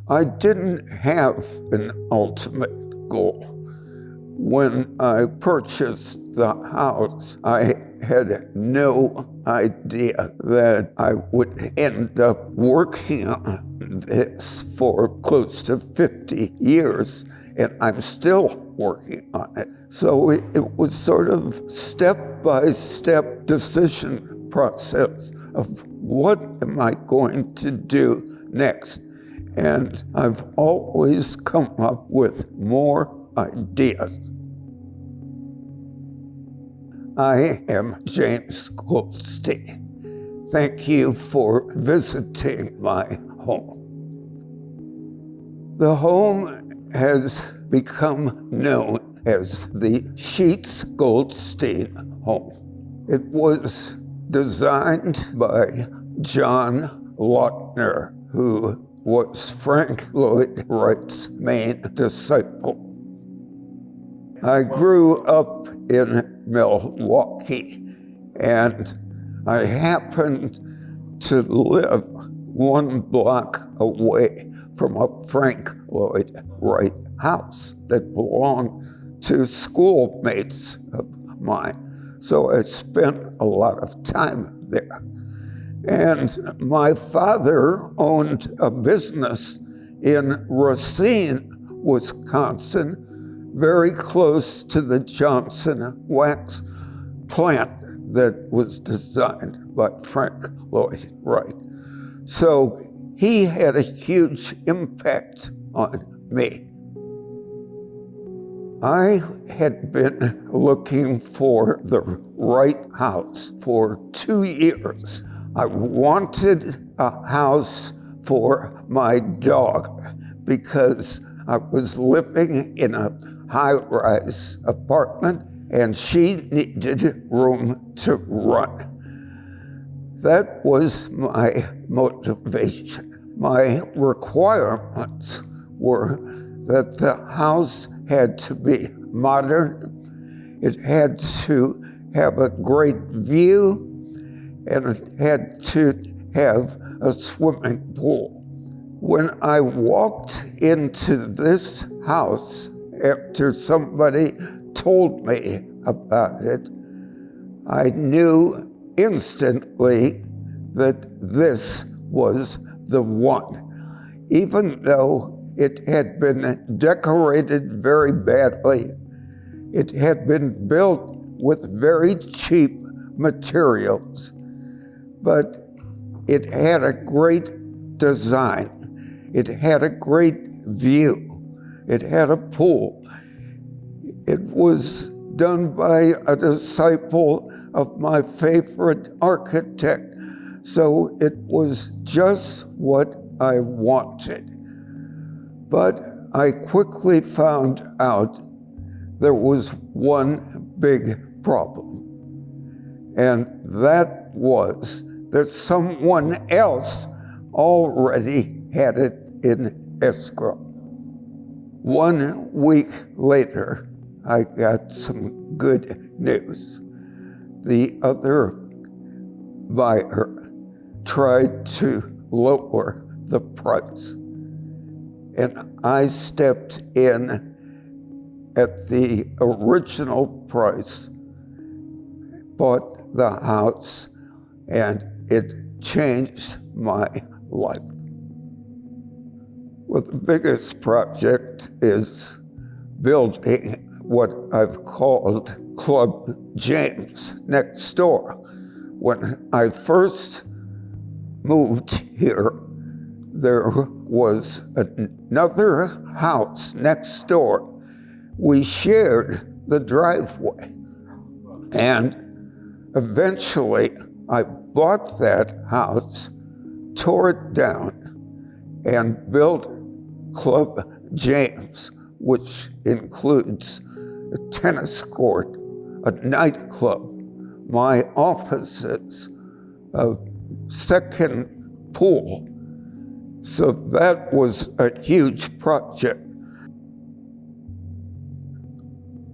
I didn't have an ultimate goal. When I purchased the house, I had no idea that I would end up working on this for close to 50 years, and I'm still working on it. So it was sort of step-by-step decision process of what am I going to do next? And I've always come up with more ideas. I am James Goldstein. Thank you for visiting my home. The home has become known as the Sheats-Goldstein home. It was designed by John Lautner, who was Frank Lloyd Wright's main disciple. I grew up in Milwaukee, and I happened to live 1 block away from a Frank Lloyd Wright house that belonged to schoolmates of mine. So I spent a lot of time there. And my father owned a business in Racine, Wisconsin, very close to the Johnson wax plant that was designed by Frank Lloyd Wright. So he had a huge impact on me. I had been looking for the right house for 2 years. I wanted a house for my dog because I was living in a high-rise apartment and she needed room to run. That was my motivation. My requirements were that the house had to be modern, it had to have a great view, and it had to have a swimming pool. When I walked into this house, after somebody told me about it, I knew instantly that this was the one. Even though it had been decorated very badly, it had been built with very cheap materials, but it had a great design. It had a great view. It had a pool. It was done by a disciple of my favorite architect, so it was just what I wanted. But I quickly found out there was one big problem, and that was that someone else already had it in escrow. 1 week later, I got some good news. The other buyer tried to lower the price, and I stepped in at the original price, bought the house, and it changed my life. Well, the biggest project is building what I've called Club James next door. When I first moved here, there was another house next door. We shared the driveway, and eventually I bought that house, tore it down, and built Club James, which includes a tennis court, a nightclub, my offices, a second pool. So that was a huge project.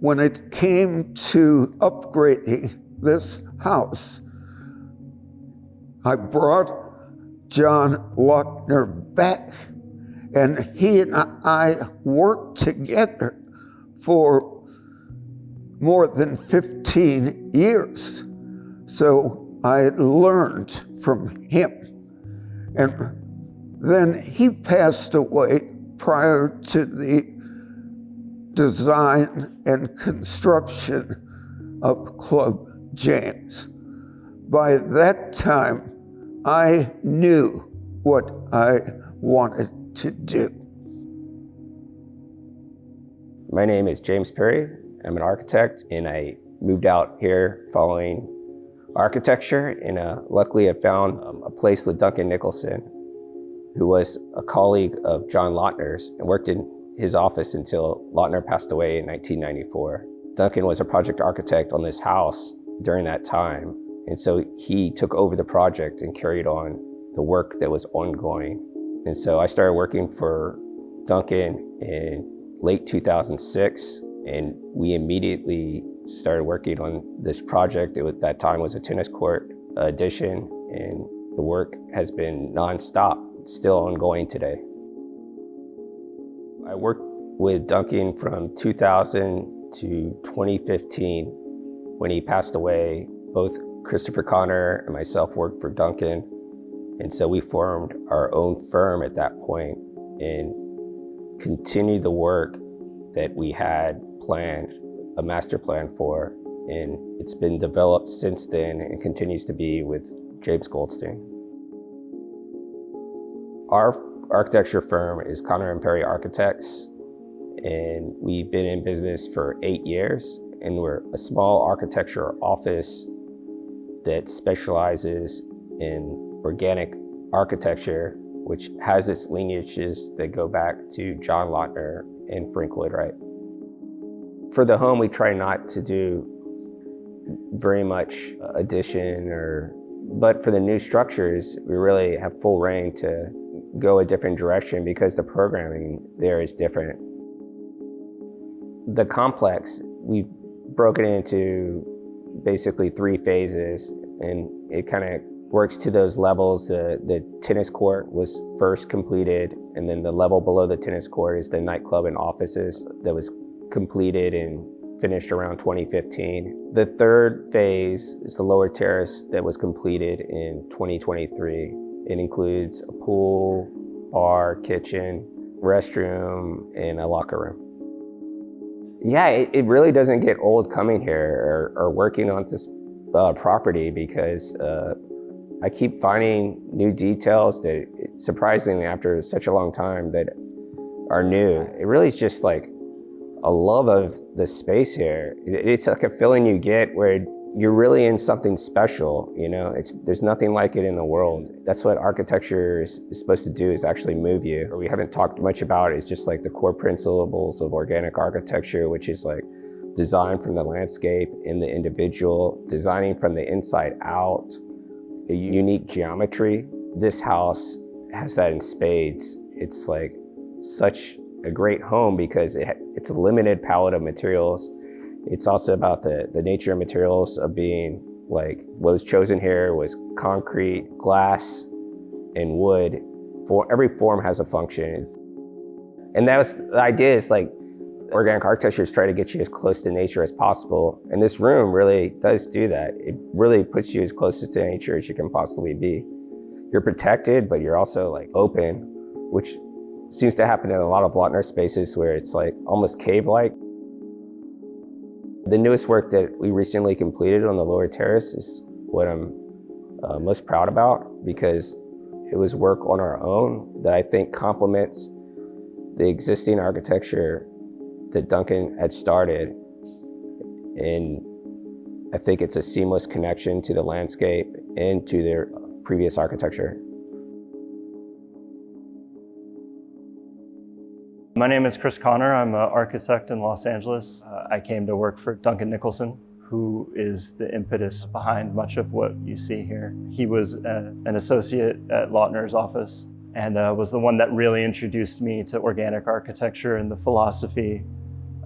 When it came to upgrading this house, I brought John Lautner back And he and I worked together for more than 15 years. So I learned from him. And then he passed away prior to the design and construction of Club James. By that time, I knew what I wanted to do. My name is James Perry. I'm an architect, and I moved out here following architecture, and luckily I found a place with Duncan Nicholson, who was a colleague of John Lautner's and worked in his office until Lautner passed away in 1994. Duncan was a project architect on this house during that time, and so he took over the project and carried on the work that was ongoing. And so I started working for Duncan in late 2006, and we immediately started working on this project. That time was a tennis court addition, and the work has been nonstop, still ongoing today. I worked with Duncan from 2000 to 2015 when he passed away. Both Christopher Connor and myself worked for Duncan, and so we formed our own firm at that point and continued the work that we had planned, a master plan for, and it's been developed since then and continues to be with James Goldstein. Our architecture firm is Connor and Perry Architects, and we've been in business for 8 years, and we're a small architecture office that specializes in organic architecture, which has its lineages that go back to John Lautner and Frank Lloyd Wright. For the home, we try not to do very much addition, but for the new structures, we really have full reign to go a different direction because the programming there is different. The complex, we broke it into basically 3 phases, and it kind of works to those levels. The tennis court was first completed, and then the level below the tennis court is the nightclub and offices that was completed and finished around 2015. The third phase is the lower terrace that was completed in 2023. It includes a pool, bar, kitchen, restroom, and a locker room. Yeah, it really doesn't get old coming here or working on this property because I keep finding new details that, surprisingly, after such a long time, that are new. It really is just like a love of the space here. It's like a feeling you get where you're really in something special, you know? There's nothing like it in the world. That's what architecture is supposed to do, is actually move you. What we haven't talked much about is just like the core principles of organic architecture, which is like design from the landscape and the individual, designing from the inside out, a unique geometry. This house has that in spades. It's like such a great home because it's a limited palette of materials. It's also about the nature of materials of being like, what was chosen here was concrete, glass, and wood. Every form has a function. And that was the idea, is like organic architecture is trying to get you as close to nature as possible. And this room really does do that. It really puts you as close to nature as you can possibly be. You're protected, but you're also like open, which seems to happen in a lot of Lautner spaces where it's like almost cave-like. The newest work that we recently completed on the lower terrace is what I'm most proud about, because it was work on our own that I think complements the existing architecture that Duncan had started. And I think it's a seamless connection to the landscape and to their previous architecture. My name is Chris Connor. I'm an architect in Los Angeles. I came to work for Duncan Nicholson, who is the impetus behind much of what you see here. He was an associate at Lautner's office and was the one that really introduced me to organic architecture and the philosophy.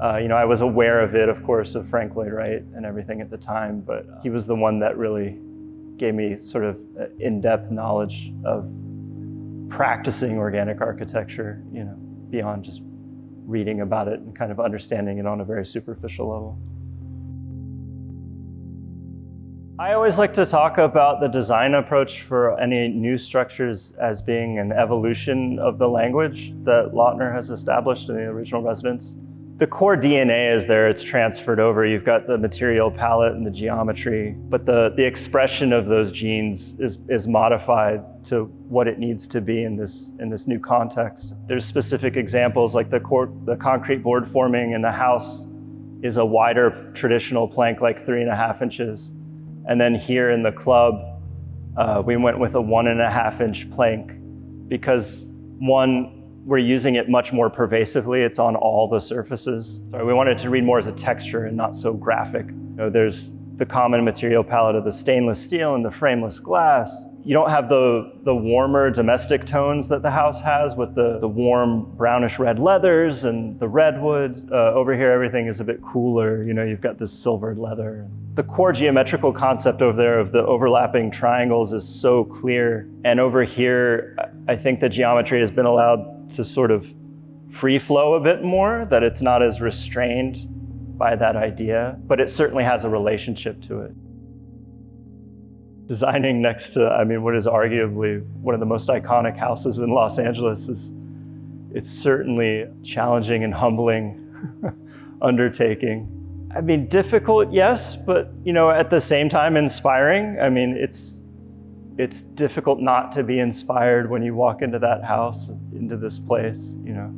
I was aware of it, of course, of Frank Lloyd Wright and everything at the time, but he was the one that really gave me sort of in-depth knowledge of practicing organic architecture, you know, beyond just reading about it and kind of understanding it on a very superficial level. I always like to talk about the design approach for any new structures as being an evolution of the language that Lautner has established in the original residence. The core DNA is there, it's transferred over. You've got the material palette and the geometry, but the expression of those genes is modified to what it needs to be in this new context. There's specific examples like the concrete board forming in the house is a wider traditional plank, like 3.5 inches. And then here in the club, we went with a 1.5 inch plank because one, we're using it much more pervasively. It's on all the surfaces. So we wanted to read more as a texture and not so graphic. You know, there's the common material palette of the stainless steel and the frameless glass. You don't have the warmer domestic tones that the house has with the warm brownish red leathers and the redwood. Over here, everything is a bit cooler. You know, you've got this silvered leather. The core geometrical concept over there of the overlapping triangles is so clear. And over here, I think the geometry has been allowed to sort of free flow a bit more, that it's not as restrained by that idea, but it certainly has a relationship to it. Designing next to, I mean, what is arguably one of the most iconic houses in Los Angeles it's certainly challenging and humbling undertaking. I mean, difficult, yes, but you know, at the same time, inspiring. I mean, it's difficult not to be inspired when you walk into that house, into this place, you know.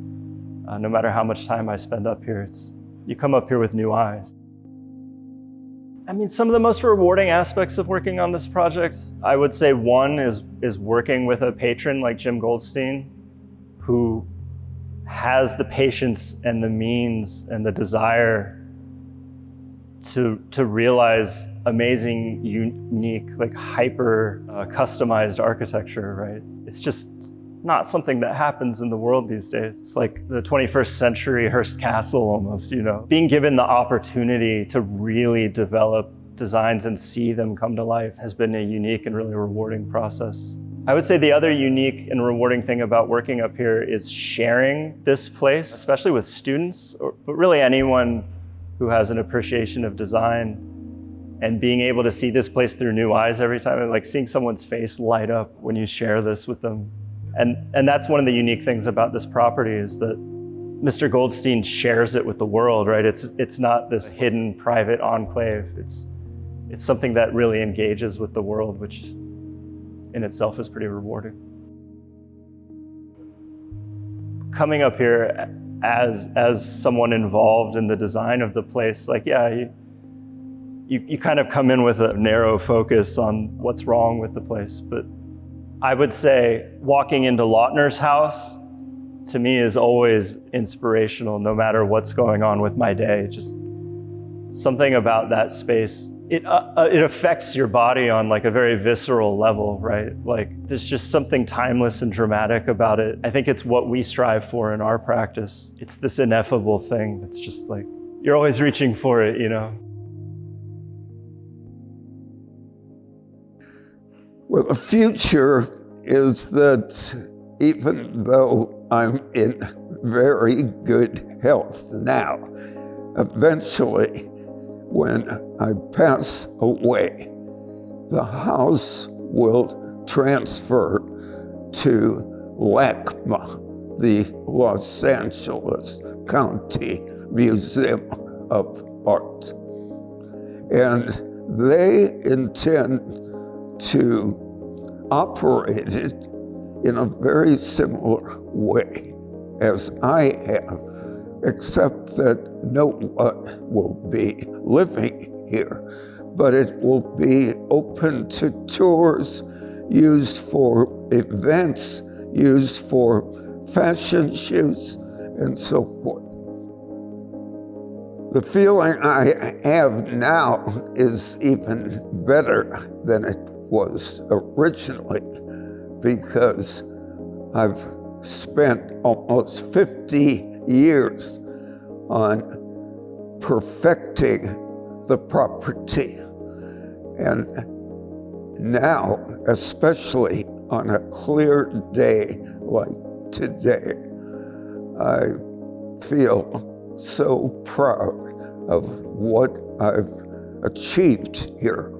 No matter how much time I spend up here, you come up here with new eyes. I mean, some of the most rewarding aspects of working on this project, I would say one is working with a patron like Jim Goldstein, who has the patience and the means and the desire to realize amazing, unique, like hyper customized architecture, right? It's just not something that happens in the world these days. It's like the 21st century Hearst Castle almost, you know. Being given the opportunity to really develop designs and see them come to life has been a unique and really rewarding process. I would say the other unique and rewarding thing about working up here is sharing this place, especially with students, but really anyone who has an appreciation of design, and being able to see this place through new eyes every time, and like seeing someone's face light up when you share this with them. And that's one of the unique things about this property, is that Mr. Goldstein shares it with the world, right? It's not this hidden private enclave. It's something that really engages with the world, which in itself is pretty rewarding. Coming up here as someone involved in the design of the place, like, yeah, you kind of come in with a narrow focus on what's wrong with the place. But I would say walking into Lautner's house, to me, is always inspirational, no matter what's going on with my day. Just something about that space, it affects your body on like a very visceral level, right? Like there's just something timeless and dramatic about it. I think it's what we strive for in our practice. It's this ineffable thing that's just like, you're always reaching for it, you know? Well, the future is that even though I'm in very good health now, eventually, when I pass away, the house will transfer to LACMA, the Los Angeles County Museum of Art. And they intend to operate it in a very similar way as I have, except that no one will be living here, but it will be open to tours, used for events, used for fashion shoots, and so forth. The feeling I have now is even better than it was originally, because I've spent almost 50 years on perfecting the property. And now, especially on a clear day like today, I feel so proud of what I've achieved here.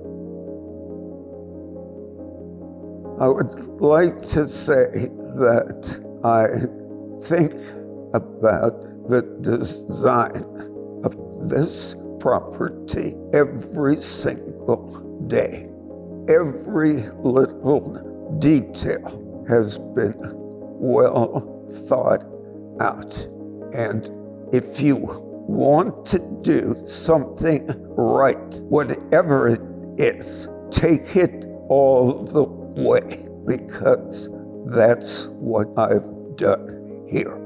I would like to say that I think about the design of this property every single day. Every little detail has been well thought out. And if you want to do something right, whatever it is, take it all the way, because that's what I've done here.